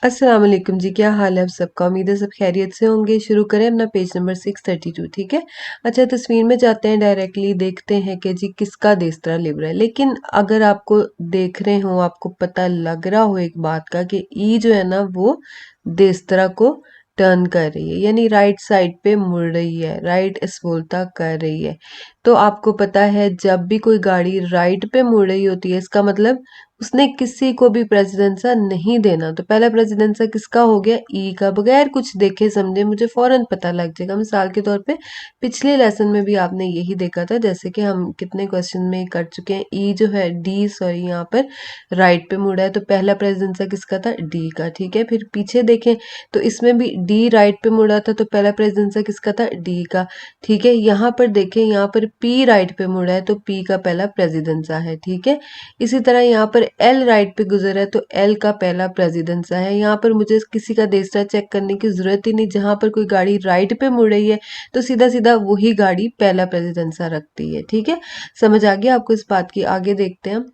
अस्सलाम वालेकुम जी, क्या हाल है आप सबका? उम्मीद है सब खैरियत से होंगे। शुरू करें अपना पेज नंबर 632, ठीक है। अच्छा, तस्वीर में जाते हैं, डायरेक्टली देखते हैं कि जी किसका देस्त्रा लिब रहा है। लेकिन अगर आपको देख रहे हो, आपको पता लग रहा हो एक बात का कि ई जो है ना वो देस्त्रा को टर्न कर रही है, यानी राइट साइड पे मुड़ रही है, राइट स्पोलता कर रही है। तो आपको पता है जब भी कोई गाड़ी राइट पे मुड़ रही होती है, इसका मतलब उसने किसी को भी प्रेसिडेंसा नहीं देना। तो पहला प्रेसिडेंसा किसका हो गया? ई का। बगैर कुछ देखे समझे मुझे फौरन पता लग जाएगा। मिसाल के तौर पे पिछले लेसन में भी आपने यही देखा था, जैसे कि हम कितने क्वेश्चन में कर चुके हैं। ई जो है डी, सॉरी, यहाँ पर राइट पे मुड़ा है, तो पहला प्रेसिडेंसा किसका था? डी का, ठीक है। फिर पीछे देखें तो इसमें भी डी राइट पे मुड़ा था, तो पहला प्रेसिडेंसा किसका था? डी का, ठीक है। यहाँ पर देखें, यहाँ पर पी राइट पे मुड़ा है, तो पी का पहला प्रेसिडेंसा है, ठीक है। इसी तरह यहाँ पर एल राइट पे गुजरा है, तो एल का पहला प्रेसिडेंसा है। यहाँ पर मुझे किसी का देस्ता चेक करने की जरूरत ही नहीं। जहां पर कोई गाड़ी राइट पे मुड़ रही है तो सीधा सीधा वही गाड़ी पहला प्रेसिडेंसा रखती है, ठीक है। समझ आ गया आपको इस बात की? आगे देखते हैं हम।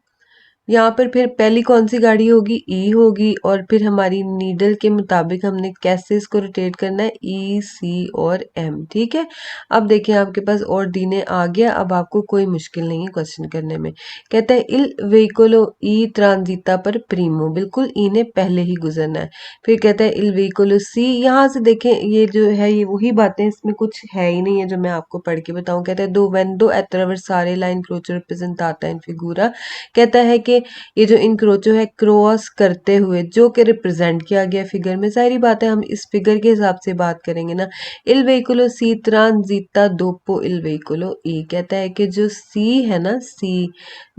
यहाँ पर फिर पहली कौन सी गाड़ी होगी? ई होगी। और फिर हमारी नीडल के मुताबिक हमने कैसे इसको रोटेट करना है? ई, सी और एम, ठीक है। अब देखिए आपके पास और दीने आ गया, अब आपको कोई मुश्किल नहीं है क्वेश्चन करने में। कहता है इल वेहिकुलो ई ट्रांजिता पर प्रीमो, बिल्कुल ई ने पहले ही गुजरना है। फिर कहता है इल वेहिकुलो सी, यहाँ से देखें ये जो है ये वही बातें, इसमें कुछ है ही नहीं है जो मैं आपको पढ़ के बताऊं। कहता है दो वेंदो एट्रावर्सारे ला इंक्रोचो रिप्रेजेंटाता इन फिगूरा, कहता है कि ये जो इंक्रोचो है क्रॉस करते हुए जो कि रिप्रेजेंट किया गया फिगर में, सारी बातें हम इस फिगर के हिसाब से बात करेंगे ना। इल वेहिकुलो सी ट्रांजिता दोपो इल वेहिकुलो ई, कहता है कि जो सी है ना, सी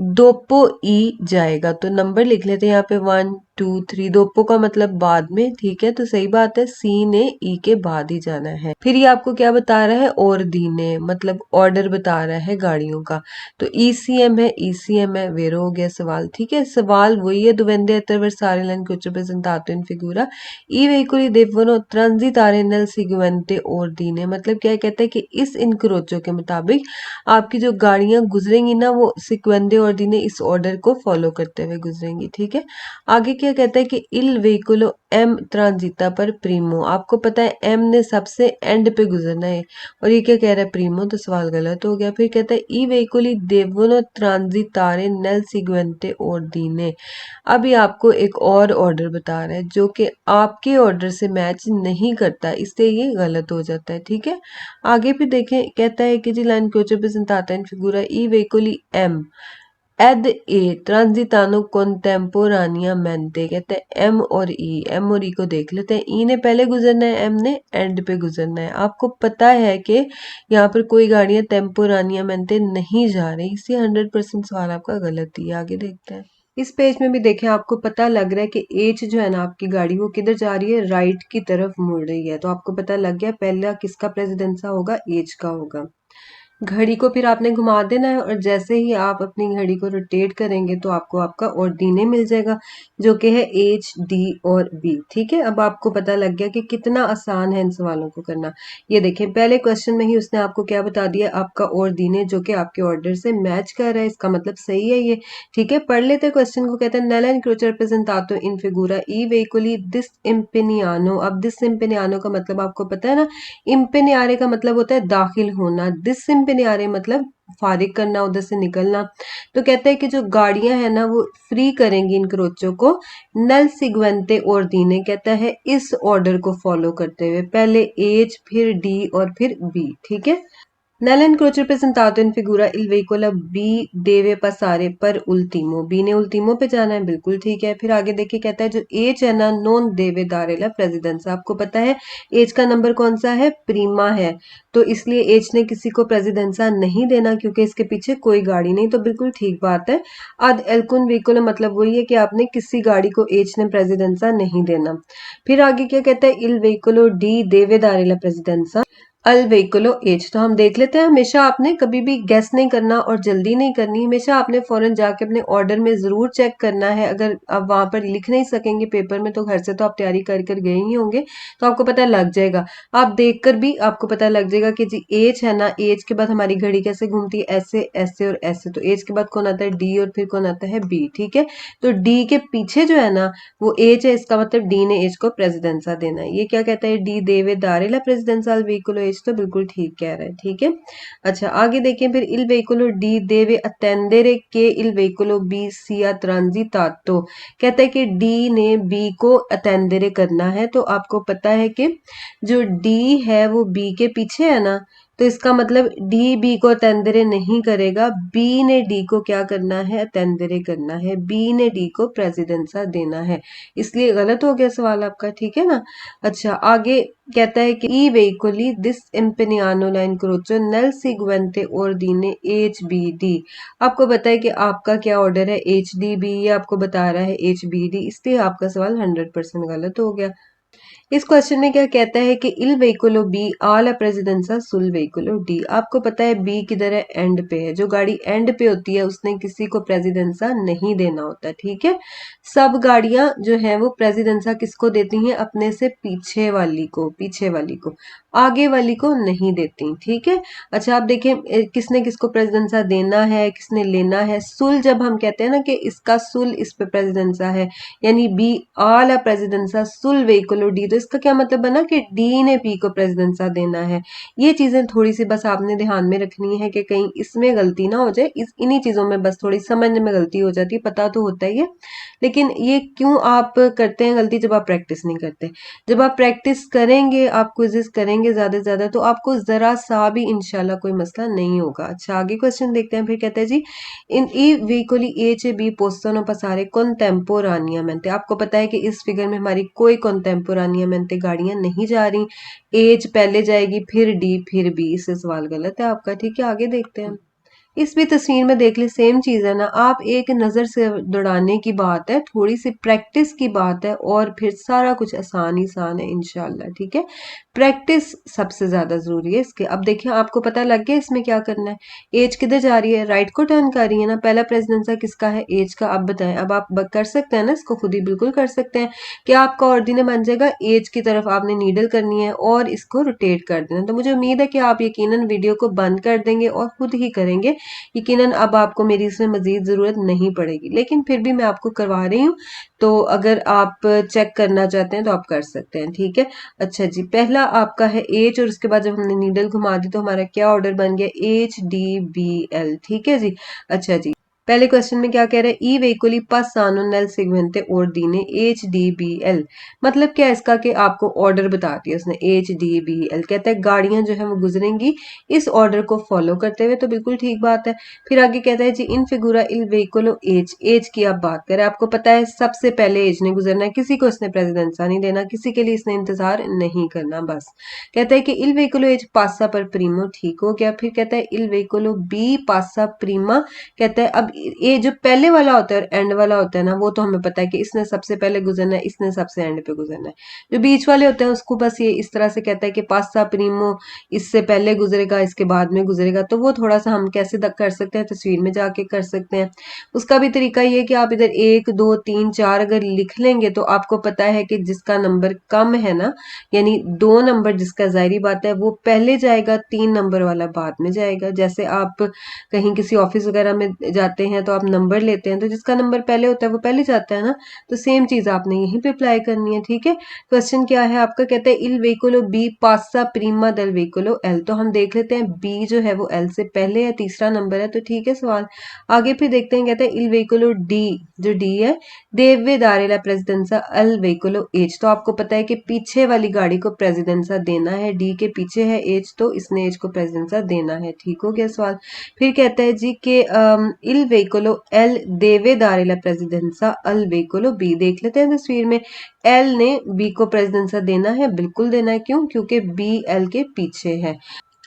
दोपो ई जाएगा। तो नंबर लिख लेते हैं यहाँ पे 1 2 3। दोपो का मतलब बाद में, ठीक है। तो सही बात है, सी ने ई के बाद ही जाना है। फिर ये आपको क्या बता रहा है? और दीने, मतलब ऑर्डर बता रहा है गाड़ियों का। तो ईसीएम है, ईसीएम है, वेरो हो गया सवाल, ठीक है। सवाल वही है, दुवेंदे attraversare l'incrocio presentato in figura i veicoli devono transitare nel seguente ordine, मतलब क्या कहता है कि इस इंक्रोचो के मुताबिक आपकी जो गाड़ियां गुजरेंगी ना वो सिक्वेंदे ऑर्डिने इस ऑर्डर को फॉलो करते हुए गुजरेंगी, ठीक है। आगे क्या कहता है कि इल वेहिकुलो एम ट्रांजिता पर प्रीमो, आपको पता है एम ने सबसे एंड पे गुजरना है और ये क्या कह रहा है? प्रीमो, तो सवाल गलत हो गया। फिर कहता है ई वेहिकुली देवोनो ट्रांजितारे नेल सिगवेंटे ऑर्डिने, अब ये आपको एक और ऑर्डर बता रहा है जो कि आपके ऑर्डर से मैच नहीं करता, इससे ये गलत हो जाता है, ठीक है। आगे भी देखें, कहता है कि जी लाइन क्रोचो प्रेजेंटाता इन फिगूरा ई वेहिकुली एम एड ए ट्रांजितानो contemporaneamente, कहते हैं एम और ई, एम और ई को देख लेते हैं। ई ने पहले गुजरना है, एम ने एंड पे गुजरना है। आपको पता है कि यहाँ पर कोई गाड़ियां टेम्पोरानियामेंटे नहीं जा रही, इसलिए 100% सवाल आपका गलत ही है। आगे देखते हैं। इस पेज में भी देखें, आपको पता लग रहा है कि एज जो है ना आपकी गाड़ी वो किधर जा रही है? राइट की तरफ मुड़ रही है। तो आपको पता लग गया पहला किसका प्रेसिडेंसा होगा? एज का होगा। घड़ी को फिर आपने घुमा देना है और जैसे ही आप अपनी घड़ी को रोटेट करेंगे तो आपको आपका ऑर्डिने मिल जाएगा जो कि है एच, डी और बी, ठीक है। अब आपको पता लग गया कि कितना आसान है इन सवालों को करना। ये देखें, पहले क्वेश्चन में ही उसने आपको क्या बता दिया? आपका ऑर्डिने जो कि आपके ऑर्डर से मैच कर रहा है, इसका मतलब सही है ये, ठीक है। पढ़ लेते हैं क्वेश्चन को। कहते हैं नेला इंक्रोचर प्रेजेंटातो इन फिगूरा ई वेहिकुली दिस इम्पेनियानो। अब दिस इम्पेनियानो का मतलब आपको पता है ना, इम्पेनियारे का मतलब होता है दाखिल होना, दिस इम्पेनियारे मतलब फारिग करना, उधर से निकलना। तो कहते हैं कि जो गाड़ियां हैं ना वो फ्री करेंगी इन क्रोचों को नल सिगवेंटे और दीने, कहता है इस ऑर्डर को फॉलो करते हुए, पहले एच फिर डी और फिर बी, ठीक है। Nell'encrocio presentato in figura il veicolo B deve passare per ultimo, B ने उल्टीमो पे जाना है, बिल्कुल ठीक है। फिर आगे देखिए, कहता है जो एच है ना नॉन देवे दारे ला प्रेसिडेंस, आपको पता है एच का नंबर कौन सा है? प्रीमा है। तो इसलिए एच ने किसी को प्रेसिडेंसा नहीं देना क्योंकि इसके पीछे कोई गाड़ी नहीं, तो बिल्कुल ठीक बात है। अद एल्कुन व्हीकुलो मतलब वही है कि आपने किसी गाड़ी को एच ने प्रेसिडेंसा नहीं देना। फिर आगे क्या कहता है? इल व्हीकुलो डी देवे दारे ला प्रेसिडेंसा, अल वेहिकुलो एज। तो हम देख लेते हैं, हमेशा आपने कभी भी गेस नहीं करना और जल्दी नहीं करनी, हमेशा आपने फौरन जाके अपने ऑर्डर में ज़रूर चेक करना है। अगर आप वहाँ पर लिख नहीं सकेंगे पेपर में तो घर से तो आप तैयारी कर कर गए ही होंगे, तो आपको पता लग जाएगा। आप देखकर भी आपको पता लग जाएगा कि जी एज है ना, एज के बाद हमारी घड़ी कैसे घूमती है, ऐसे ऐसे और ऐसे। तो एज के बाद कौन आता है, डी, और फिर कौन आता है, बी। ठीक है, तो डी के पीछे जो है ना वो एज है, इसका मतलब डी ने एज को प्रेसिडेंसा देना है। ये क्या कहता है, डी देवे दारे ला प्रेसिडेंसा अल वेहिकुलो एज। तो बिल्कुल ठीक कह रहा है। ठीक है, अच्छा आगे देखें फिर, इल वेहिकुलो डी देवे अटेंडेरे के इल वेहिकुलो बी सिया ट्रांजिटातो। कहता है कि डी ने बी को अटेंडेरे करना है। तो आपको पता है कि जो डी है वो बी के पीछे है ना, तो इसका मतलब डी बी को अटेंडेरे नहीं करेगा, बी ने डी को क्या करना है, अटेंडेरे करना है, बी ने डी को प्रेसिडेंसा देना है, इसलिए गलत हो गया सवाल आपका। ठीक है ना, अच्छा आगे कहता है कि ई veicoli disempeñando la incrocio nel seguente ordine HBD। आपको पता है कि आपका क्या ऑर्डर है, HDB, ये आपको बता रहा है HBD, इसलिए आपका सवाल 100% गलत हो गया। इस क्वेश्चन में क्या कहता है कि इल वेहिकुलो बी आला प्रेसिडेंसा सुल वेहिकुलो डी। आपको पता है बी किधर है, एंड पे है। जो गाड़ी एंड पे होती है उसने किसी को प्रेसिडेंसा नहीं देना होता। ठीक है, सब गाड़ियां जो है वो प्रेसिडेंसा किसको देती हैं, अपने से पीछे वाली को, पीछे वाली को, आगे वाली को नहीं देती। ठीक है, अच्छा आप देखें किसने किसको प्रेसिडेंसा देना है, किसने लेना है। सुल जब हम कहते हैं ना कि इसका सुल इस पे प्रेसिडेंसा है, यानी बी आला प्रेसिडेंसा सुल वेहिकुलो डी, तो इसका क्या मतलब बना कि डी ने बी को प्रेसिडेंसा देना है। ये चीजें थोड़ी सी बस आपने ध्यान में रखनी है कि कहीं इसमें गलती ना हो जाए, इन्हीं चीजों में बस थोड़ी समझने में गलती हो जाती है, पता तो होता ही है, लेकिन ये क्यों आप करते हैं गलती, जब आप प्रैक्टिस नहीं करते। जब आप प्रैक्टिस करेंगे, आप क्विज़ेस करेंगे ज्यादा से ज्यादा, तो आपको जरा सा भी इंशाल्लाह कोई मसला नहीं होगा। अच्छा आगे क्वेश्चन देखते हैं, फिर कहते हैं जी इन ई veicoli A e B possono passare contemporaneamente। आपको पता है कि इस फिगर में हमारी कोई contemporaneamente गाड़ियां नहीं जा रही, एज पहले जाएगी फिर डी फिर बी, इससे सवाल गलत है आपका। ठीक है, आगे देखते हैं। इस भी तस्वीर में देख ले, सेम चीज है ना, आप एक नजर से दौड़ाने की बात है, थोड़ी सी प्रैक्टिस की बात है, और फिर सारा कुछ आसान ही आसान है इंशाल्लाह। ठीक है, प्रैक्टिस सबसे ज्यादा जरूरी है इसके। अब देखिए आपको पता लग गया इसमें क्या करना है, एज किधर जा रही है, राइट को टर्न कर रही है ना। पहला प्रेसिडेंसा किसका है, एज का। अब बताएं, अब आप कर सकते हैं ना इसको, खुद ही बिल्कुल कर सकते हैं कि आपका ऑर्डिनल बन जाएगा, एज की तरफ आपने नीडल करनी है और इसको रोटेट कर देना। तो मुझे उम्मीद है कि आप यकीनन वीडियो को बंद कर देंगे और खुद ही करेंगे। यकीनन अब आपको मेरी इसमें मजीद ज़रूरत नहीं पड़ेगी, लेकिन फिर भी मैं आपको करवा रही हूँ, तो अगर आप चेक करना चाहते हैं तो आप कर सकते हैं। ठीक है, अच्छा जी, पहला आपका है एच, और उसके बाद जब हमने नीडल घुमा दी तो हमारा क्या ऑर्डर बन गया, HDBL। ठीक है जी, अच्छा जी, पहले क्वेश्चन में क्या कह रहा है, ई veicoli passano nel seguente ordine HDBL। मतलब क्या है इसका, कि आपको ऑर्डर बता दिया उसने, HDBL कहता है गाड़ियां जो है वो गुजरेंगी इस ऑर्डर को फॉलो करते हुए, तो बिल्कुल ठीक बात है। फिर आगे कहता है जी इन फिगुरा इल वेहिकुलो एज, एज की आप बात करें, आपको पता है सबसे पहले एज ने गुजरना है, किसी को इसने प्रेसिडेंसा नहीं देना, किसी के लिए इसने इंतजार नहीं करना बस। कहता है कि इल वेहिकुलो एज पासा पर प्रीमो, ठीक हो गया। फिर कहता है इल वेहिकुलो बी पासा प्रीमा। कहता है अब ये जो पहले वाला होता है और एंड वाला होता है ना, वो तो हमें पता है कि इसने सबसे पहले गुजरना है, इसने सबसे एंड पे गुजरना है। जो बीच वाले होते हैं उसको बस ये इस तरह से कहता है कि पासा प्रीमो इससे पहले गुजरेगा, इसके बाद में गुजरेगा। तो वो थोड़ा सा हम कैसे कर सकते हैं, तस्वीर में जाके कर सकते हैं। उसका भी तरीका ये कि आप इधर 1 2 3 4 अगर लिख लेंगे तो आपको पता है कि जिसका नंबर कम है ना, यानी 2 नंबर जिसका, जाहिर बात है वो पहले जाएगा, 3 नंबर वाला बाद में जाएगा। जैसे आप कहीं किसी ऑफिस वगैरह में जाते हैं तो आप नंबर लेते हैं, तो जिसका नंबर पहले होता है वो पहले जाता है ना, तो सेम चीज आपने यहीं पे अप्लाई करनी है। ठीक है, क्वेश्चन क्या है आपका, कहता है इल वेहिकुलो बी पासा प्रीमा दल वेहिकुलो एल। तो हम देख लेते हैं बी जो है वो एल से पहले है, तीसरा नंबर है, तो ठीक है सवाल। आगे फिर देखते हैं, कहते हैं इल वेहिकुलो डी, जो डी है, देवे दारेला प्रेसिडेंसा अल वेहिकुलो एज। तो आपको पता है कि पीछे वाली गाड़ी को प्रेसिडेंसा देना है, डी के पीछे है एज, तो इसने एज को प्रेसिडेंसा देना है। ठीक हो गया सवाल। फिर कहता है जी कि इल वेहिकुलो एल देवे दारेला प्रेसिडेंसा अल वेहिकुलो बी। देख लेते हैं तस्वीर में, एल ने बी को प्रेसिडेंसा देना है, बिल्कुल देना है, क्यों, क्योंकि बी एल के पीछे है।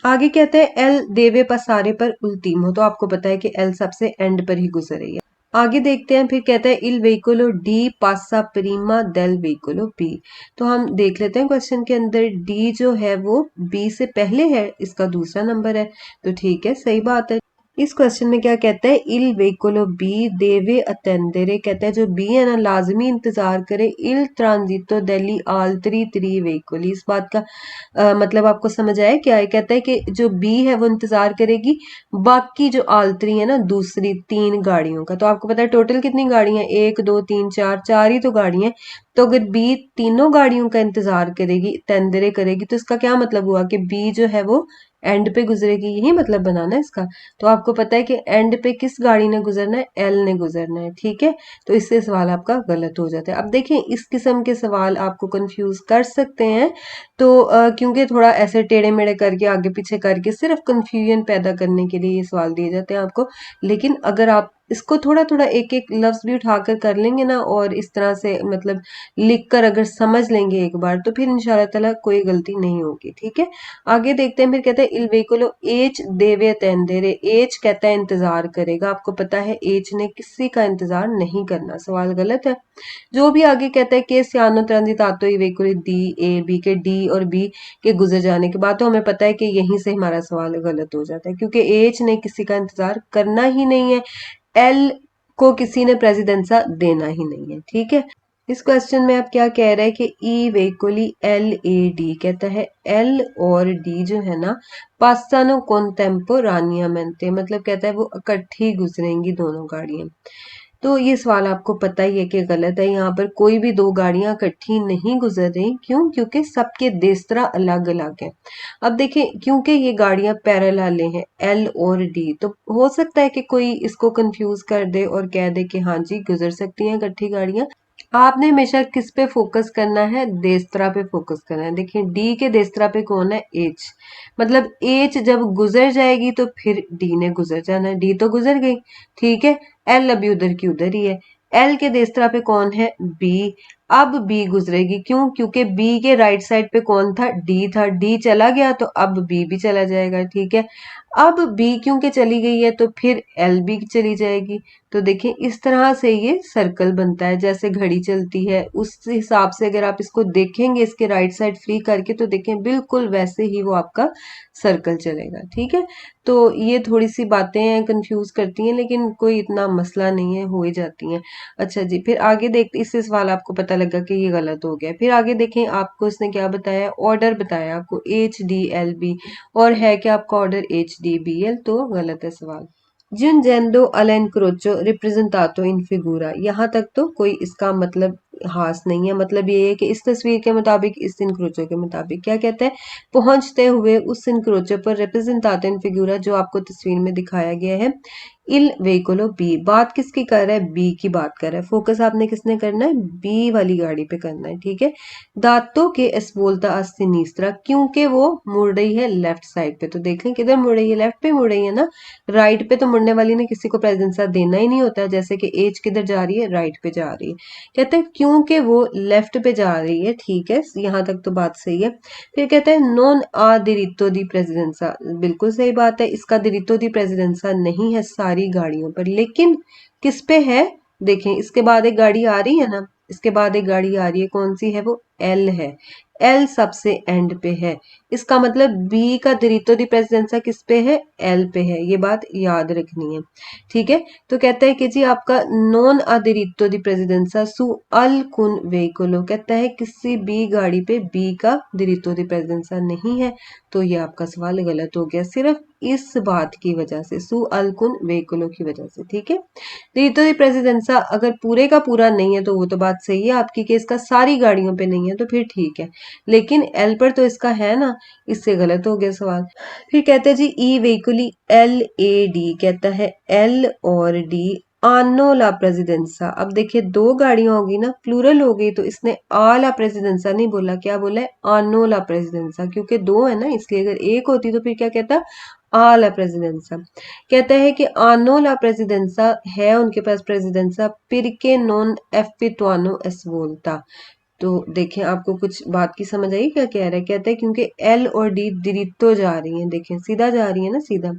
आगे कहते हैं एल देवे पसारे पर उल्टीमो। तो आपको पता है कि एल सबसे एंड पर ही गुजर रही है। आगे देखते हैं, फिर कहता है इल वेहिकुलो डी पासा प्रीमा देल वेहिकुलो बी। तो हम देख लेते हैं क्वेश्चन के अंदर डी जो है वो बी से पहले है, इसका दूसरा नंबर है, तो ठीक है, सही बात है। इस क्वेश्चन में क्या कहता है, इल वेहिकुलो बी देवे अटेंडेरे, कहता है जो बी है ना लाजमी इंतजार करे इल ट्रांजिटो दिल्ली आल्त्री त्री वेहिकुली। इस बात का मतलब आपको समझ आया क्या है? कहता है कि जो बी है वो इंतजार करेगी बाकी जो आल्त्री है ना दूसरी 3 गाड़ियों का। तो आपको पता है टोटल कितनी गाड़ियां हैं, 1 2 3 4, 4 ही तो गाड़ियां हैं। तो अगर बी तीनों गाड़ियों का इंतजार करेगी, तेंदरे करेगी, तो इसका क्या मतलब हुआ कि बी जो है वो एंड पे गुजरेगी, यही मतलब बनाना है इसका। तो आपको पता है कि एंड पे किस गाड़ी ने गुजरना है, एल ने गुजरना है, ठीक है। तो इससे सवाल आपका गलत हो जाता है। अब देखें इस किस्म के सवाल आपको कंफ्यूज कर सकते हैं, तो क्योंकि थोड़ा ऐसे टेढ़े मेढ़े करके आगे पीछे करके सिर्फ कंफ्यूजन पैदा करने के लिए ये सवाल दिए जाते हैं आपको। लेकिन अगर आप इसको थोड़ा थोड़ा एक एक लफ्ज भी उठाकर कर लेंगे ना, और इस तरह से मतलब लिख कर अगर समझ लेंगे एक बार, तो फिर इंशाल्लाह ताला कोई गलती नहीं होगी, ठीक है। आगे देखते हैं, फिर कहता है इल वेहिकुलो एच देवे तेंदेरे, एच कहता है इंतजार करेगा। आपको पता है एच ने किसी का इंतजार नहीं करना, सवाल गलत है। जो भी आगे कहता है कि सियानो ट्रांजितातो ई वेहिकुलो डी ए बी के, डी और बी के गुजर जाने के बाद, तो हमें पता है कि यहीं से हमारा सवाल गलत हो जाता है, क्योंकि एच ने किसी का इंतजार करना ही नहीं है, एल को किसी ने प्रेसिडेंसा देना ही नहीं है, ठीक है। इस क्वेश्चन में आप क्या कह रहे हैं कि ई वेहिकुली एल ए डी, कहता है एल और डी जो है ना पास्तानो contemporaneamente, मतलब कहता है वो इकट्ठी गुजरेंगी दोनों गाड़ियां। तो ये सवाल आपको पता ही है कि गलत है, यहाँ पर कोई भी दो गाड़ियां इकट्ठी नहीं गुजर रही। क्यों? क्योंकि सबके देस्त्रा अलग अलग है। अब देखें, क्योंकि ये गाड़ियां पैरेलल हैं एल और डी, तो हो सकता है कि कोई इसको कंफ्यूज कर दे और कह दे कि हाँ जी गुजर सकती हैं इकट्ठी गाड़ियां। आपने हमेशा किस पे फोकस करना है, देस्त्रा पे फोकस करना है। देखिए डी के देस्त्रा पे कौन है, एच, मतलब एच जब गुजर जाएगी तो फिर डी ने गुजर जाना है, डी तो गुजर गई, ठीक है। एल अभी उधर की उधर ही है। एल के देस्त्रा पे कौन है, बी, अब बी गुजरेगी। क्यों? क्योंकि बी के राइट साइड पे कौन था, डी था, डी चला गया तो अब बी भी चला जाएगा, ठीक है। अब बी क्योंकि चली गई है तो फिर एल भी चली जाएगी। तो देखिए इस तरह से ये सर्कल बनता है, जैसे घड़ी चलती है उस हिसाब से अगर आप इसको देखेंगे इसके राइट साइड फ्री करके, तो देखें बिल्कुल वैसे ही वो आपका सर्कल चलेगा, ठीक है। तो ये थोड़ी सी बातें हैं कंफ्यूज करती हैं, लेकिन कोई इतना मसला नहीं है, हो ही जाती हैं। अच्छा जी, फिर आगे देखते, इससे सवाल आपको पता लगा कि ये गलत हो गया। फिर आगे देखें, आपको इसने क्या बताया, ऑर्डर बताया आपको एच डी एल बी, और है क्या आपका order H D B L, तो गलत है सवाल। जिनजेंदो अलेनक्रोचो रिप्रेजेंटातो इन फिगूरा, यहाँ तक तो कोई इसका मतलब हास नहीं है। मतलब ये है कि इस तस्वीर के मुताबिक, इस इनक्रोचो के मुताबिक क्या कहते हैं, पहुंचते हुए उस इनक्रोचो पर रिप्रेजेंटातो इन फिगूरा, जो आपको तस्वीर में दिखाया गया है, इल वेहिकुलो बी। बात किसकी कर रहा है, बी की बात कर रहा है। फोकस आपने किसने करना है, बी वाली गाड़ी पे करना है, ठीक है। दांतों के एस्वोल्ता आ सिनिस्त्रा, क्योंकि वो मुड़ रही है लेफ्ट साइड पे। तो देख लें किधर मुड़ रही है, लेफ्ट पे मुड़ रही है ना, राइट पे तो मुड़ने वाली ने किसी को प्रेजेंसा देना ही नहीं होता है। जैसे कि एज किधर जा रही है, राइट पे जा रही है। कहते हैं क्योंकि वो लेफ्ट पे जा रही है, ठीक है, यहाँ तक तो बात सही है। फिर कहते हैं नॉन आ दिरितो दी प्रेसिडेंसा, बिल्कुल सही बात है, इसका दिरितो दी प्रेसिडेंसा नहीं है सारी गाड़ियों पर, लेकिन किस पे है, देखें इसके बाद एक गाड़ी आ रही है ना, इसके बाद एक गाड़ी आ रही है, कौन सी है वो, एल है। एल सबसे एंड पे है, इसका मतलब बी का दिरितो दी प्रेसिडेंसा किस पे है, एल पे है, ये बात याद रखनी है, ठीक है। तो कहता है कि जी आपका नॉन अदिरितो दी प्रेसिडेंसा सु अल कुन वेहिकुलो, कहता है किसी बी गाड़ी पे बी का दिरितो दी प्रेसिडेंसा नहीं है। तो ये आपका सवाल गलत हो गया, सिर्फ इस बात की वजह से, सु अल कुन वेहिकुलो की वजह से, ठीक है। दिरितो दी प्रेसिडेंसा अगर पूरे का पूरा नहीं है तो वो तो बात सही है आपकी कि इसका सारी गाड़ियों पे नहीं है, तो फिर ठीक है, लेकिन एल पर तो इसका है ना, इससे गलत हो गया सवाल। फिर कहते हैं जी ई वेहिकुली एल ए डी, कहता है एल और डी आनो ला प्रेसिडेंसा। अब देखिए दो गाड़ियां होगी ना, प्लूरल हो गई, तो इसने आ ला प्रेसिडेंसा नहीं बोला, क्या बोला है, आनो ला प्रेसिडेंसा, क्योंकि दो है ना इसलिए, अगर एक होती तो फिर क्या कहता, आ ला प्रेसिडेंसा। कहता है कि आनो ला प्रेसिडेंसा है उनके पास प्रेसिडेंसा, पिरके नॉन एफिटुआनो एस वोल्टा, तो देखें आपको कुछ बात की समझ आई क्या कह रहा है, कहता है क्योंकि एल और डी दिरितो जा रही हैं, देखें सीधा जा रही है ना, सीधा,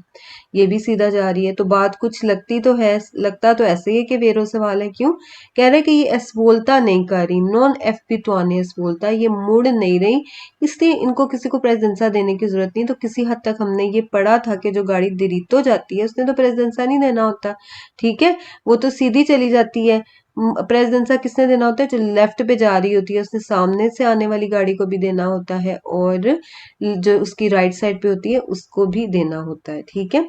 ये भी सीधा जा रही है, तो बात कुछ लगती तो है, लगता तो ऐसे ही है कि वेरो सवाल है। क्यों कह रहे हैं कि ये एस्वोल्ता नहीं कर रही, नॉन एफपिटोने एस्वोल्ता, ये मुड़ नहीं रही, इसलिए इनको किसी को प्रेजेंसा देने की जरूरत नहीं। तो किसी हद तक हमने ये पढ़ा था कि जो गाड़ी दिरितो जाती है उसने तो प्रेजेंसा नहीं देना होता, ठीक है, वो तो सीधी चली जाती है। प्रेजेंसा किसने देना होता है, जो लेफ्ट पे जा रही होती है उसने सामने से आने वाली गाड़ी को भी देना होता है, और जो उसकी राइट साइड पे होती है उसको भी देना होता है, ठीक है।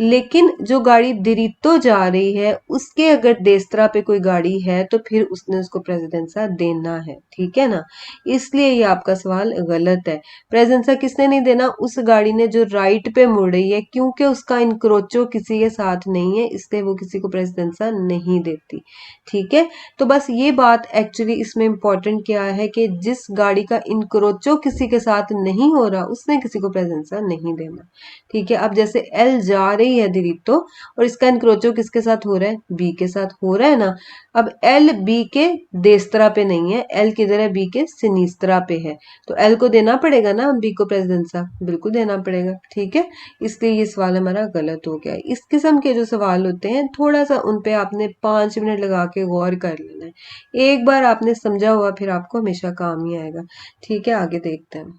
लेकिन जो गाड़ी दिरितो जा रही है उसके अगर देस्त्रा पे कोई गाड़ी है तो फिर उसने उसको प्रेसिडेंसा देना है, ठीक है ना, इसलिए ये आपका सवाल गलत है। प्रेजेंसा किसने नहीं देना, उस गाड़ी ने जो राइट पे मुड़ रही है, क्योंकि उसका इनक्रोचो किसी के साथ नहीं है इसलिए वो किसी को प्रेसिडेंसा नहीं देती, ठीक है। तो बस ये बात एक्चुअली इसमें इंपॉर्टेंट क्या है कि जिस गाड़ी का इनक्रोचो किसी के साथ नहीं हो रहा उसने किसी को प्रेजेंसा नहीं देना, ठीक है। अब जैसे एल जा रही है दिरितो और इसका इनक्रोचो किसके साथ हो रहा है, बी के साथ हो रहा है ना। अब एल बी के देस्त्रा पे नहीं है, एल किधर है, बी के सिनिस्त्रा पे है, तो एल को देना पड़ेगा ना बी को प्रेसिडेंसा, बिल्कुल देना पड़ेगा, ठीक है। इसलिए ये सवाल हमारा गलत हो गया। इस किस्म के जो सवाल होते हैं थोड़ा सा उन पे आपने 5 मिनट लगा के गौर कर लेना है, एक बार आपने समझा हुआ फिर आपको हमेशा काम ही आएगा, ठीक है। आगे देखते हैं।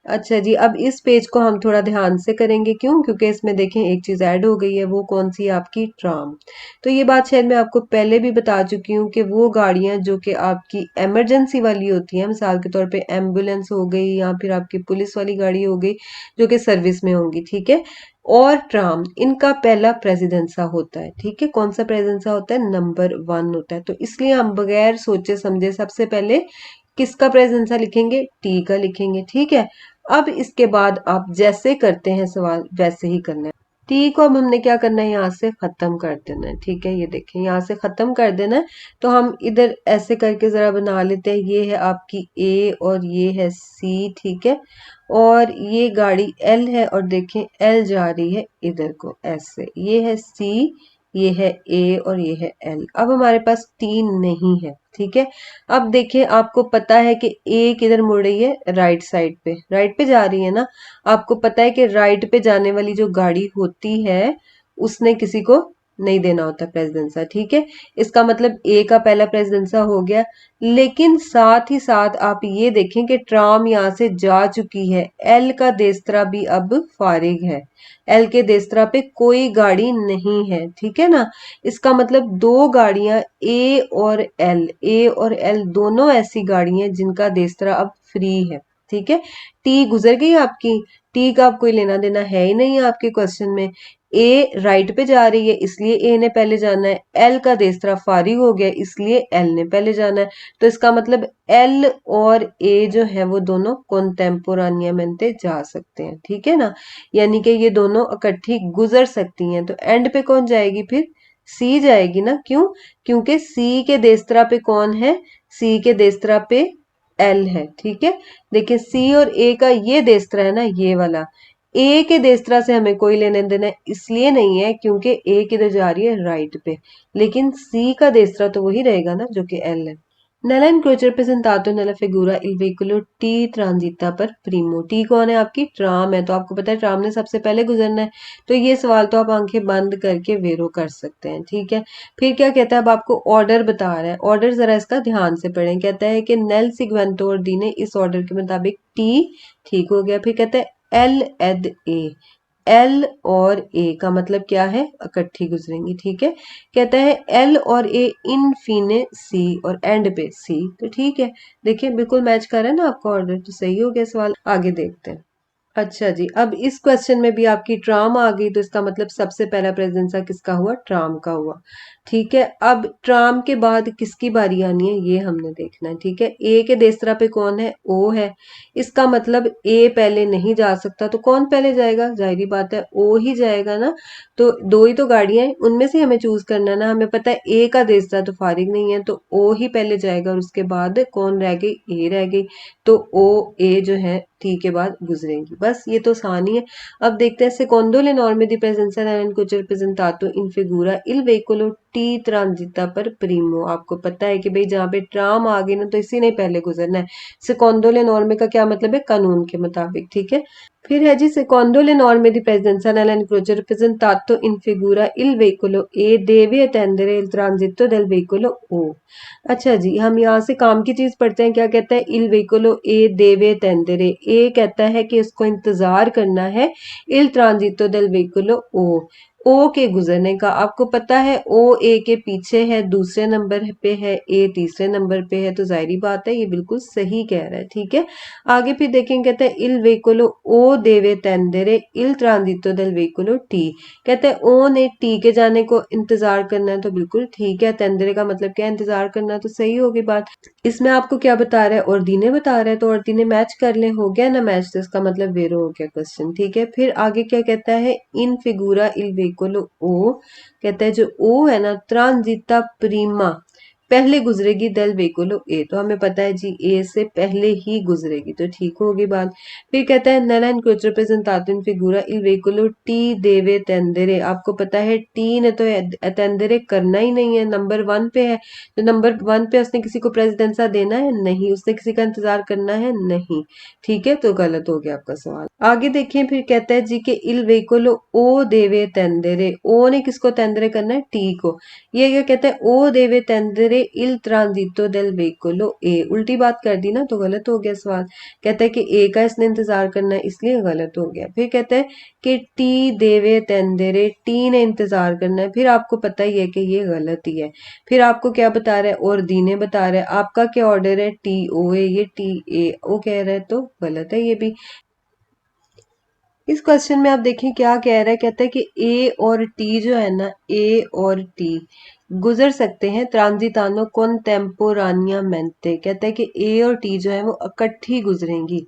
अच्छा जी, अब इस पेज को हम थोड़ा ध्यान से करेंगे, क्यों, क्योंकि इसमें देखें एक चीज ऐड हो गई है, वो कौन सी, आपकी ट्राम। तो ये बात शायद मैं आपको पहले भी बता चुकी हूँ कि वो गाड़ियां जो कि आपकी इमरजेंसी वाली होती हैं, मिसाल के तौर पे एम्बुलेंस हो गई या फिर आपकी पुलिस वाली गाड़ी हो गई जो कि सर्विस में होंगी, ठीक है, और ट्राम, इनका पहला प्रेसिडेंसा होता है, ठीक है। कौन सा प्रेसिडेंसा होता है, नंबर 1 होता है। तो इसलिए हम बगैर सोचे समझे सबसे पहले किसका प्रेजेंसा लिखेंगे, टी का लिखेंगे, ठीक है। अब इसके बाद आप जैसे करते हैं सवाल वैसे ही करना है। टी को अब हमने क्या करना है, यहाँ से खत्म कर देना है, ठीक है। ये देखें यहाँ से खत्म कर देना है, तो हम इधर ऐसे करके जरा बना लेते हैं, ये है आपकी ए और ये है सी, ठीक है, और ये गाड़ी एल है और देखें एल जा रही है इधर को ऐसे, ये है सी, ये है ए और ये है एल। अब हमारे पास टी नहीं है, ठीक है। अब देखिए आपको पता है कि ए किधर मुड़ रही है, राइट साइड पे, राइट पे जा रही है ना। आपको पता है कि राइट पे जाने वाली जो गाड़ी होती है उसने किसी को नहीं देना होता प्रेसिडेंसा, ठीक है। इसका मतलब ए का पहला प्रेसिडेंसा हो गया। लेकिन साथ ही साथ आप ये देखें कि ट्राम यहाँ से जा चुकी है, एल का देस्त्रा भी अब फारिग है, एल के देस्त्रा पे कोई गाड़ी नहीं है, ठीक है ना। इसका मतलब दो गाड़ियां ए और एल दोनों ऐसी गाड़ियां जिनका देस्त्रा अब फ्री है, ठीक है। टी गुजर गई आपकी, टी का अब कोई लेना देना है ही नहीं है आपके क्वेश्चन में। ए राइट पे जा रही है इसलिए ए ने पहले जाना है, एल का देस्त्रा फारिग हो गया इसलिए एल ने पहले जाना है। तो इसका मतलब एल और ए जो है वो दोनों कॉन्टेम्पोरानियमेंटे जा सकते हैं, ठीक है ना, यानी कि ये दोनों इकट्ठी गुजर सकती हैं। तो एंड पे कौन जाएगी फिर, सी जाएगी ना। क्यों, क्योंकि सी के देस्त्रा पे कौन है, सी के देस्त्रा पे एल है, ठीक है। देखिए सी और ए का ये देस्त्रा है ना, ये वाला, ए के देस्त्रा से हमें कोई लेने देना इसलिए नहीं है क्योंकि ए किधर जा रही है, राइट पे, लेकिन सी का देस्त्रा तो वही रहेगा ना जो कि एल है। Nella incrocia rappresentato nella figura il veicolo T transita per primo। T कौन है आपकी, ट्राम है, तो आपको पता है ट्राम ने सबसे पहले गुजरना है। तो ये सवाल तो आप आंखें बंद करके वेरो कर सकते हैं, ठीक है। फिर क्या कहता है, अब आपको ऑर्डर बता रहा है, ऑर्डर जरा इसका ध्यान से पढ़ें। कहता है कि नेल सिग्वेंटो और डी ने इस ऑर्डर के मुताबिक टी, ठीक हो गया। फिर कहता है एल एड ए, एल और ए का मतलब क्या है, इकट्ठी गुजरेंगी, ठीक है। कहता है एल और ए इन फीने सी और एंड पे सी, तो ठीक है। देखिए बिल्कुल मैच कर रहा है ना आपका ऑर्डर, तो सही हो गया सवाल। आगे देखते हैं। अच्छा जी, अब इस क्वेश्चन में भी आपकी ट्राम आ गई, तो इसका मतलब सबसे पहला प्रेजेंसा किसका हुआ, ट्राम का हुआ, ठीक है। अब ट्राम के बाद किसकी बारी आनी है ये हमने देखना है, ठीक है। ए के देस्त्रा पे कौन है, ओ है, इसका मतलब ए पहले नहीं जा सकता, तो कौन पहले जाएगा, जाहिर बात है ओ ही जाएगा ना। तो दो ही तो गाड़ियां हैं, उनमें से हमें चूज करना है ना। हमें पता है ए का देस्त्रा तो फारिग नहीं है, तो ओ ही पहले जाएगा और उसके बाद कौन रह गई, ए रह गई, तो ओ ए जो है टी के बाद गुजरेंगी, बस ये तो आसान ही है। अब देखते हैं secondo le norme di presenza della incrocio rappresentato in figura il veicolo टी ट्रांजिता पर प्रीमो। आपको पता है कि भाई जहाँ पे ट्राम आ गई ना तो इसी ने पहले गुजरना है। सेकोंडो ले नॉर्मे का क्या मतलब है, कानून के मुताबिक, ठीक है। फिर है जी, secondo le norme di presidenza nell'encrocio rappresentato in figura il veicolo A deve attendere il transito del veicolo O। अच्छा जी, हम यहाँ से काम की चीज पढ़ते हैं। क्या कहता है, il veicolo A deve attendere, A कहता है कि उसको इंतजार करना है il transito del veicolo O, ओ के गुजरने का। आपको पता है ओ ए के पीछे है, दूसरे नंबर पे है, ए तीसरे नंबर पे है, तो जाहिर बात है ये बिल्कुल सही कह रहा है, ठीक है। आगे फिर देखेंगे, कहते हैं इल वेहिकोलो ओ देवे तेंदेरे इल ट्रांजिटो देल वेहिकोलो टी। कहते हैं ओ ने टी के जाने को इंतजार करना है, तो बिल्कुल ठीक है। तेंदेरे का मतलब क्या है, इंतजार करना, तो सही होगी बात। इसमें आपको क्या बता रहा है, ऑर्डिने बता रहा है, तो ऑर्डिने मैच कर ले, हो गया ना मैच, तो इसका मतलब वेरो हो गया क्वेश्चन, ठीक है। फिर आगे क्या कहता है, इन फिगूरा इल वेहिकोलो ओ, कहता है जो ओ है ना, ट्रांजिटा प्रीमा, पहले गुजरेगी देल वेहिकोलो ए, तो हमें पता है जी ए से पहले ही गुजरेगी, तो ठीक होगी बात। फिर कहता है नella incrocio presentato in figura il veicolo T देवे तेंदेरे। आपको पता है टी ने तो तेंदेरे करना ही नहीं है, नंबर 1 पे है, तो नंबर 1 पे उसने किसी को प्रेसिडेंसा देना है नहीं, उसने किसी का इंतजार करना है नहीं, ठीक है, तो गलत हो गया आपका सवाल। आगे देखिए, फिर कहता है जी कि इल वेहिकोलो ओ देवे तेंदेरे, ओ ने किसको तेंदेरे करना है, टी को। ये क्या कहता है, ओ देवे तेंदेरे इल ट्रांजिटो देल वेहिकोलो ए, उल्टी बात कर दी ना, तो गलत हो गया सवाल। कहता है कि ए का इसने इंतजार करना है, इसलिए गलत हो गया। फिर कहता है कि टी देवे तेंदेरे, टी ने इंतजार करना है, फिर आपको पता ही है कि ये गलत ही है। फिर आपको क्या बता रहा है, और दी ने बता रहा है, आपका क्या ऑर्डर है, टी ओ है, ये टी ए ओ कह रहा है, तो गलत है ये भी। इस क्वेश्चन में आप देखें क्या कह रहा है, कहता है कि ए और टी जो है ना, ए और टी गुजर सकते हैं ट्रांजिटानो contemporaneamente। कहता है कि ए और टी जो है वो इकट्ठी गुजरेंगी।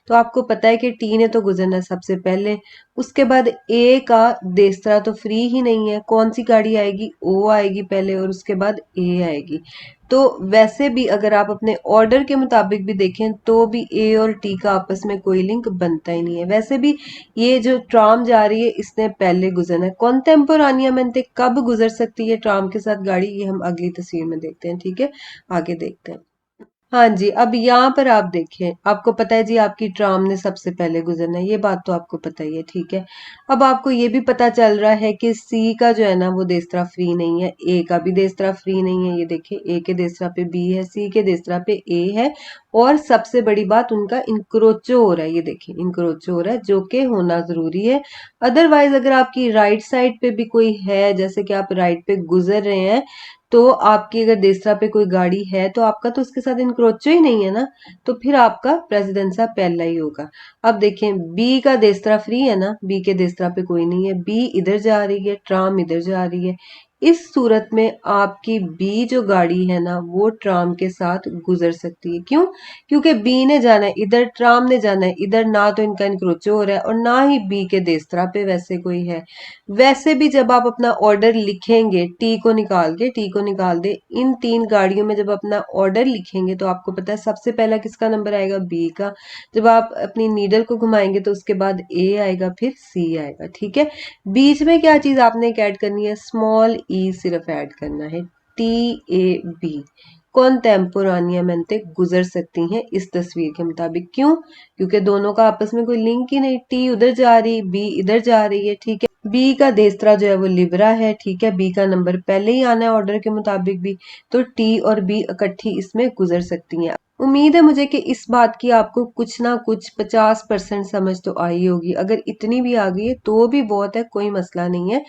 तो आपको पता है कि टी ने तो गुजरना सबसे पहले, उसके बाद ए का देसरा तो फ्री ही नहीं है, कौन सी गाड़ी आएगी, ओ आएगी पहले, और उसके बाद ए आएगी। तो वैसे भी अगर आप अपने ऑर्डर के मुताबिक भी देखें तो भी ए और टी का आपस में कोई लिंक बनता ही नहीं है। वैसे भी ये जो ट्राम जा रही है इसने पहले गुजरना है। कॉन्टेम्पोरानियामेंटे कब गुजर सकती है ट्राम के साथ गाड़ी, ये हम अगली तस्वीर में देखते हैं, ठीक है। आगे देखते हैं। हाँ जी, अब यहाँ पर आप देखें, आपको पता है जी आपकी ट्राम ने सबसे पहले गुजरना है, ये बात तो आपको पता ही है, ठीक है। अब आपको ये भी पता चल रहा है कि सी का जो है ना वो देसरा फ्री नहीं है, ए का भी देसरा फ्री नहीं है, ये देखिए ए के देसरा पे बी है, सी के देसरा पे ए है, और सबसे बड़ी बात उनका इंक्रोचो हो रहा है, ये देखिए इंक्रोचो हो रहा है, जो कि होना जरूरी है। अदरवाइज अगर आपकी राइट साइड पे भी कोई है, जैसे कि आप राइट पे गुजर रहे हैं, तो आपकी अगर देसरा पे कोई गाड़ी है तो आपका तो उसके साथ इनक्रोचो ही नहीं है ना, तो फिर आपका प्रेसिडेंसा पहला ही होगा। अब देखें बी का देसरा फ्री है ना, बी के देसरा पे कोई नहीं है, बी इधर जा रही है, ट्राम इधर जा रही है, इस सूरत में आपकी बी जो गाड़ी है ना वो ट्राम के साथ गुजर सकती है। क्यों? क्योंकि बी ने जाना है इधर, ट्राम ने जाना है इधर, ना तो इनका इनक्रोचो हो रहा है और ना ही बी के देसरा पे वैसे कोई है। वैसे भी जब आप अपना ऑर्डर लिखेंगे, टी को निकाल के, टी को निकाल दे, इन तीन गाड़ियों में जब अपना ऑर्डर लिखेंगे तो आपको पता है सबसे पहला किसका नंबर आएगा, बी का। जब आप अपनी नीडल को घुमाएंगे तो उसके बाद ए आएगा, फिर सी आएगा, ठीक है। बीच में क्या चीज आपने एक ऐड करनी है, स्मॉल ई सिर्फ ऐड करना है, टी ए बी कॉन्टेम्पोरानियामेंटे गुजर सकती हैं इस तस्वीर के मुताबिक। क्यों? क्योंकि दोनों का आपस में कोई लिंक ही नहीं, टी उधर जा रही, बी इधर जा रही है, ठीक है। बी का देसरा जो है वो लिब्रा है, ठीक है, बी का नंबर पहले ही आना है ऑर्डर के मुताबिक भी, तो टी और बी इकट्ठी इसमें गुजर सकती हैं। उम्मीद है मुझे कि इस बात की आपको कुछ ना कुछ 50% समझ तो आई होगी। अगर इतनी भी आ गई है तो भी बहुत है, कोई मसला नहीं है।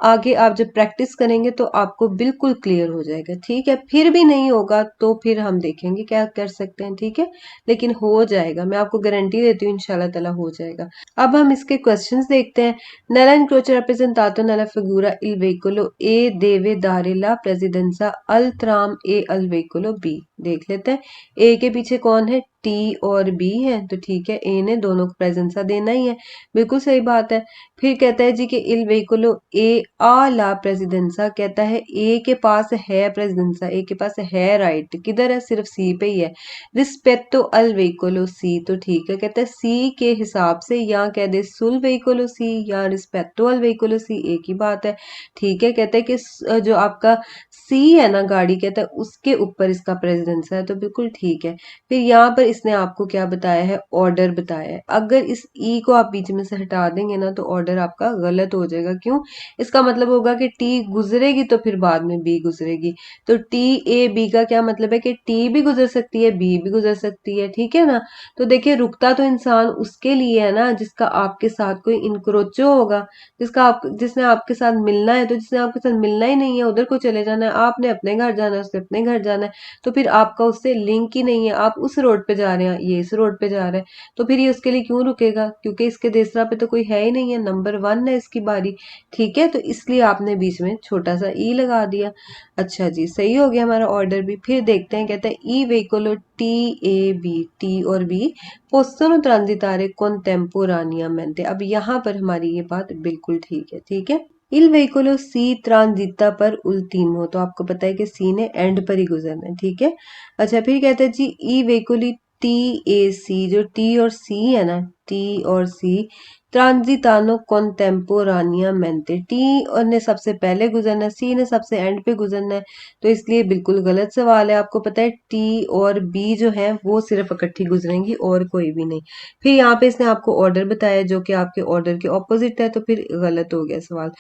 आगे आप जब प्रैक्टिस करेंगे तो आपको बिल्कुल क्लियर हो जाएगा, ठीक है। फिर भी नहीं होगा तो फिर हम देखेंगे क्या कर सकते हैं, ठीक है, लेकिन हो जाएगा, मैं आपको गारंटी देती हूँ, इंशाल्लाह ताला हो जाएगा। अब हम इसके क्वेश्चंस देखते हैं। Nella incrocio rappresentato nella figura il veicolo E deve dare la presidenza al tram e al veicolo B। देख लेते हैं। ए के पीछे कौन है, टी और बी है, तो ठीक है ए ने दोनों को प्रेजेंसा देना ही है, बिल्कुल सही बात है। फिर कहता है जी कि इल वेहिकुलो ए आ ला प्रेसिडेंसा, कहता है ए के पास है प्रेसिडेंसा, ए के पास है राइट, किधर है, सिर्फ सी पे ही है। रिस्पेक्टो अल वेहिकुलो सी, तो ठीक है, कहता है सी के हिसाब से, या कह दे सुल वेहिकुलो सी या रिस्पेक्टो अल वेहिकुलो सी, एक ही बात है। ठीक है, कहता है कि जो आपका सी है ना गाड़ी, कहता है उसके ऊपर इसका प्रेसिडेंस है, तो बिल्कुल ठीक है। फिर यहाँ पर इसने आपको क्या बताया है, ऑर्डर बताया है। अगर इस ई को आप बीच में से हटा देंगे ना तो ऑर्डर आपका गलत हो जाएगा। क्यों, इसका मतलब होगा कि टी गुजरेगी तो फिर बाद में बी गुजरेगी। तो टी ए बी का क्या मतलब है कि टी भी गुजर सकती है, बी भी गुजर सकती है, ठीक है ना। तो देखिए रुकता तो इंसान उसके लिए है ना जिसका आपके साथ कोई इनक्रोचो होगा, जिसने आपके साथ मिलना है, तो जिसने आपके साथ मिलना ही नहीं है उधर को चले जाना है, आपने अपने घर जाना है, उसने अपने घर जाना है, तो फिर आपका उससे लिंक ही नहीं है। आप उस रोड पे जा रहे हैं, ये इस रोड पे जा रहे हैं, तो फिर ये उसके लिए क्यों रुकेगा, क्योंकि इसके देसरा पे तो कोई है ही नहीं है, नंबर 1 है इसकी बारी। ठीक है, तो इसलिए आपने बीच में छोटा सा ई लगा दिया। अच्छा जी, सही हो गया हमारा ऑर्डर भी। फिर देखते हैं, कहता है ई वेहिकुलो टी ए बी, टी और बी possono transitare contemporaneamente। अब यहाँ पर हमारी ये बात बिल्कुल ठीक है, ठीक है। Il veicolo si transita per ultimo, तो आपको पता है कि सी ने एंड पर ही गुजरना है, ठीक है। अच्छा, फिर कहते हैं जी ई वेहिकुली टी ए सी, जो टी और सी है ना, टी और सी ट्रांजिटानो contemporaneamente, टी और ने सबसे पहले गुजरना है, सी ने सबसे एंड पे गुजरना है, तो इसलिए बिल्कुल गलत सवाल है। आपको पता है टी और बी जो है वो सिर्फ इकट्ठी गुजरेंगी और कोई भी नहीं। फिर यहाँ पे इसने आपको ऑर्डर बताया जो कि आपके ऑर्डर के ऑपोजिट है, तो फिर गलत हो गया सवाल।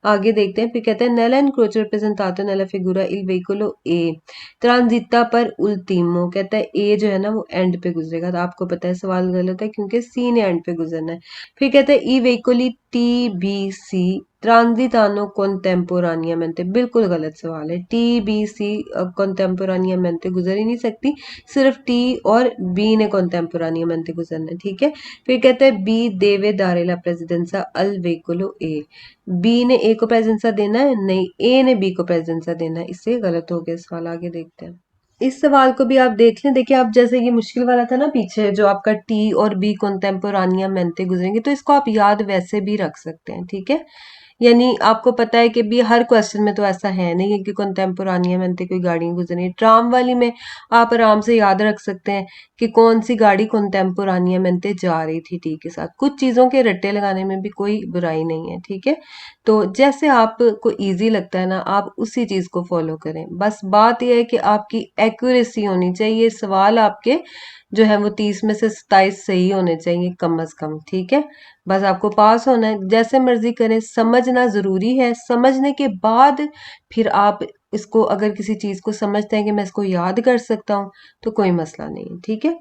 आगे देखते हैं, फिर कहते हैं नेला इनक्रोचर प्रेजेंटातो नेला फिगुरा इल वेहिकुलो ए ट्रांजिटा पर उल्टीमो, कहता है ए जो है ना वो एंड पे गुजरेगा, तो आपको पता है सवाल गलत है क्योंकि सी ने एंड पे गुजरना है। फिर कहते हैं ई वेहिकुली टी बी सी ट्रांजिटानो contemporaneamente, बिल्कुल गलत सवाल है। टी बी सी contemporaneamente गुजर ही नहीं सकती, सिर्फ टी और बी ने contemporaneamente गुजरना है, ठीक है। फिर कहते हैं बी देवे दारेला प्रेसिडेंसा अल वेहिकुलो ए, बी ने ए को प्रेजेंसा देना है, नहीं ए ने बी को प्रेजेंसा देना है, इससे गलत हो गया सवाल। आगे देखते हैं, इस सवाल को भी आप देख लें। देखिए, आप जैसे ये मुश्किल वाला था ना पीछे, जो आपका टी और बी contemporaneamente मेंटे गुजरेंगे, तो इसको आप याद वैसे भी रख सकते हैं, ठीक है। यानी आपको पता है कि भी हर क्वेश्चन में तो ऐसा है नहीं है कि contemporaneamente कोई गाड़ी गुजरनी। ट्राम वाली में आप आराम से याद रख सकते हैं कि कौन सी गाड़ी contemporaneamente जा रही थी टी के साथ। कुछ चीजों के रट्टे लगाने में भी कोई बुराई नहीं है, ठीक है। तो जैसे आपको इजी लगता है ना, आप उसी चीज को फॉलो करें। बस बात यह है कि आपकी एक्यूरेसी होनी चाहिए, सवाल आपके जो है वो 30 में से 27 सही होने चाहिए कम अज कम, ठीक है। बस आपको पास होना है, जैसे मर्जी करें, समझना जरूरी है। समझने के बाद फिर आप इसको, अगर किसी चीज को समझते हैं कि मैं इसको याद कर सकता हूँ, तो कोई मसला नहीं है, ठीक है।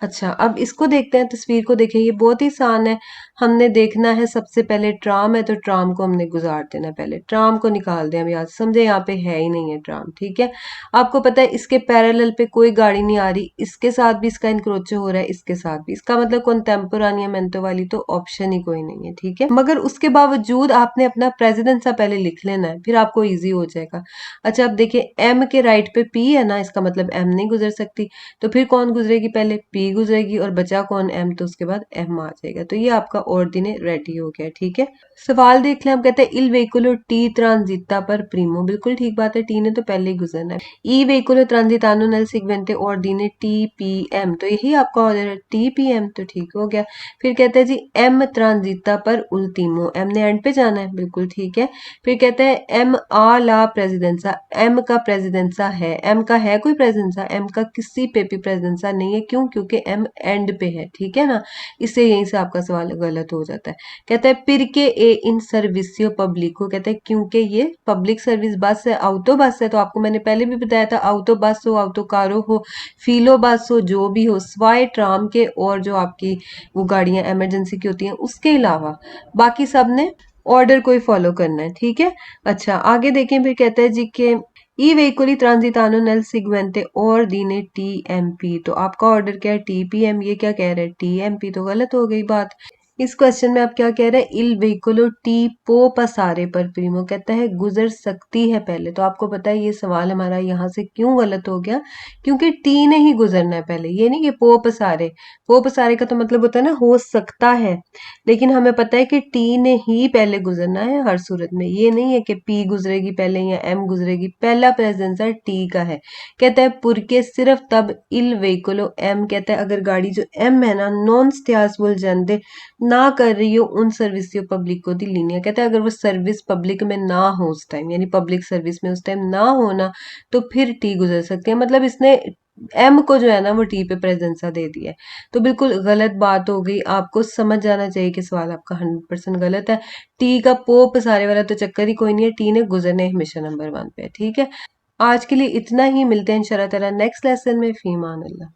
अच्छा, अब इसको देखते हैं, तस्वीर को देखें, ये बहुत ही आसान है। हमने देखना है सबसे पहले ट्राम है, तो ट्राम को हमने गुजार देना है, पहले ट्राम को निकाल दें हम याद, समझे यहाँ पे है ही नहीं है ट्राम, ठीक है। आपको पता है इसके पैरेलल पे कोई गाड़ी नहीं आ रही, इसके साथ भी इसका इंक्रोचो हो रहा है, इसके साथ भी, इसका मतलब contemporaneamente वाली तो ऑप्शन ही कोई नहीं है, ठीक है। मगर उसके बावजूद आपने अपना प्रेसिडेंट सा पहले लिख लेना है, फिर आपको इजी हो जाएगा। अच्छा, अब देखिए एम के राइट पे पी है ना, इसका मतलब एम नहीं गुजर सकती, तो फिर कौन गुजरेगी, पहले पी गुजरेगी और बचा कौन, एम, तो उसके बाद एम आ जाएगा। तो ये आपका ऑर्डिने रेडी हो गया, ठीक है। सवाल देख लें, हम कहते हैं इल वेहिकुलो टी ट्रांजिटा पर प्रीमो, बिल्कुल ठीक बात है, टी ने तो पहले ही गुजरना है। ई वेहिकुलो ट्रांजिटानो नल सिगवेंटे ऑर्डिने टी पी एम, तो यही आपका ऑर्डर है, टी पी एम, तो ठीक हो गया। फिर कहते हैं जी एम ट्रांजिटा पर उल्टीमो, एम ने एंड पे जाना है, बिल्कुल ठीक है। फिर कहते हैं एम आ ला प्रेसिडेंसा, एम का प्रेसिडेंसा है, एम का है कोई प्रेसिडेंसा, एम का किसी पे भी प्रेसिडेंसा नहीं है, क्यों, क्योंकि एम एंड पे है, ठीक है ना। इससे यहीं से आपका सवाल गलत हो जाता है। कहता है पिर के ए इन सर्विसियो पब्लिको, कहते हैं क्योंकि ये पब्लिक सर्विस बस है, ऑटो बस है, तो आपको मैंने पहले भी बताया था, ऑटो बस हो, ऑटो कारो हो, फीलो बस हो, जो भी हो, स्वाय ट्राम के और जो आपकी वो गाड़ियां इमरजेंसी की होती हैं उसके अलावा बाकी सब ने ऑर्डर को ही फॉलो करना है, ठीक है। अच्छा, आगे देखें, फिर कहता है जी के ई वेहिकुली ट्रांजिटानो नल सिगवेंटे और दीने टी एम पी, तो आपका ऑर्डर क्या है, टी पी एम, ये क्या कह रहे हैं, टी एम पी, तो गलत हो गई बात। इस क्वेश्चन में आप क्या कह रहे हैं, इल वेहिकुलो टी पो पसारे पर प्रीमो, कहता है गुजर सकती है पहले। तो आपको पता है ये सवाल हमारा यहाँ से क्यों गलत हो गया, क्योंकि टी ने ही गुजरना है पहले, ये नहीं कि पो पसारे का तो मतलब होता है ना हो सकता है, लेकिन हमें पता है कि टी ने ही पहले गुजरना है हर सूरत में, ये नहीं है कि पी गुजरेगी पहले या एम गुजरेगी, पहला प्रेजेंस है टी का है। कहता है पुरके सिर्फ तब इल वेहिकुलो एम, कहता है अगर गाड़ी जो एम है ना नॉन स्त्यास बोल जानते ना कर रही हो उन सर्विसियो पब्लिक को दी लीनिया, कहता है अगर वो सर्विस पब्लिक में ना हो उस टाइम, यानी पब्लिक सर्विस में उस टाइम ना होना, तो फिर टी गुजर सकती है। मतलब इसने एम को जो है ना वो टी पे प्रेजेंसा दे दिया है, तो बिल्कुल गलत बात हो गई। आपको समझ जाना चाहिए कि सवाल आपका 100% गलत है। टी का पोप सारे वाला तो चक्कर ही कोई नहीं है, टी ने गुजरने हमेशा नंबर 1 पे है, ठीक है। आज के लिए इतना ही, मिलते हैं इंशाल्लाह ताला नेक्स्ट लेसन में। फीमान अल्लाह।